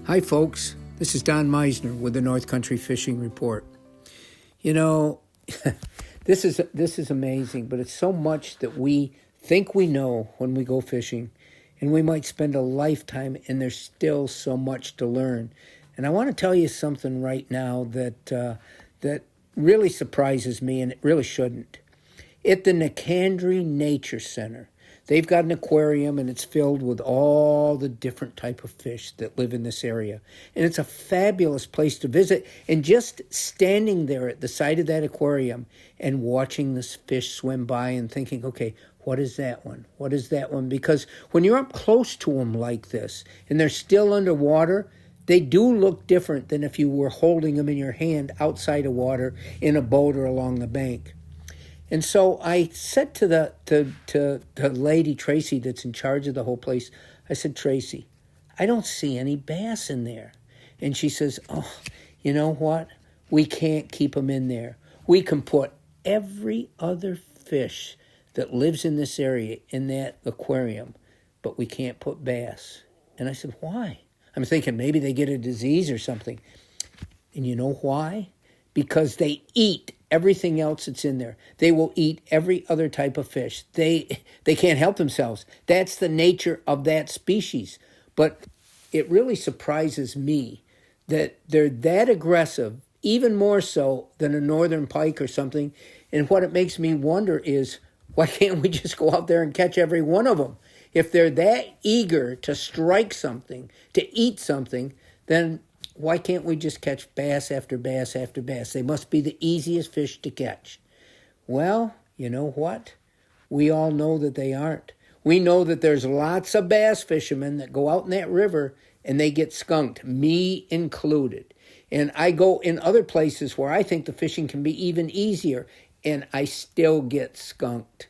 Hi, folks. This is Don Meissner with the North Country Fishing Report. You know, this is amazing, but it's so much that we think we know when we go fishing, and we might spend a lifetime, and there's still so much to learn. And I want to tell you something right now that really surprises me, and it really shouldn't. At the Nicandry Nature Center, they've got an aquarium, and it's filled with all the different type of fish that live in this area. And it's a fabulous place to visit. And just standing there at the side of that aquarium and watching this fish swim by and thinking, okay, what is that one? What is that one? Because when you're up close to them like this and they're still underwater, they do look different than if you were holding them in your hand outside of water in a boat or along the bank. And so I said to the lady, Tracy, that's in charge of the whole place, I said, Tracy, I don't see any bass in there. And she says, oh, you know what? We can't keep them in there. We can put every other fish that lives in this area in that aquarium, but we can't put bass. And I said, why? I'm thinking maybe they get a disease or something. And you know why? Because they eat everything else that's in there. They will eat every other type of fish. They can't help themselves. That's the nature of that species. But it really surprises me that they're that aggressive, even more so than a northern pike or something. And what it makes me wonder is, why can't we just go out there and catch every one of them? If they're that eager to strike something, to eat something, then why can't we just catch bass after bass after bass? They must be the easiest fish to catch. Well, you know what? We all know that they aren't. We know that there's lots of bass fishermen that go out in that river and they get skunked, me included. And I go in other places where I think the fishing can be even easier, and I still get skunked.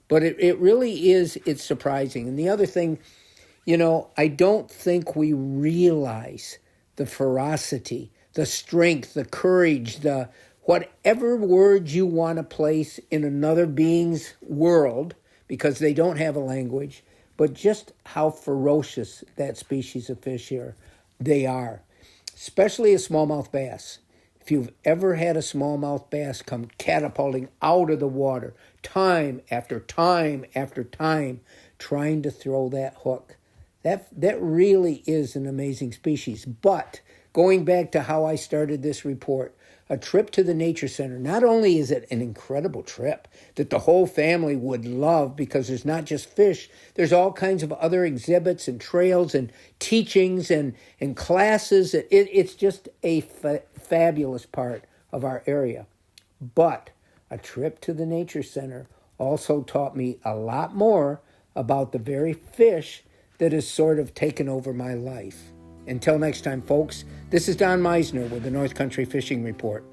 But it really is, it's surprising. And the other thing, I don't think we realize the ferocity, the strength, the courage, the whatever word you want to place in another being's world, because they don't have a language, but just how ferocious that species of fish here they are, especially a smallmouth bass. If you've ever had a smallmouth bass come catapulting out of the water, time after time after time, trying to throw that hook, that really is an amazing species. But going back to how I started this report, a trip to the Nature Center, not only is it an incredible trip that the whole family would love, because there's not just fish, there's all kinds of other exhibits and trails and teachings and classes. It's just a fabulous part of our area. But a trip to the Nature Center also taught me a lot more about the very fish that has sort of taken over my life. Until next time, folks, this is Don Meissner with the North Country Fishing Report.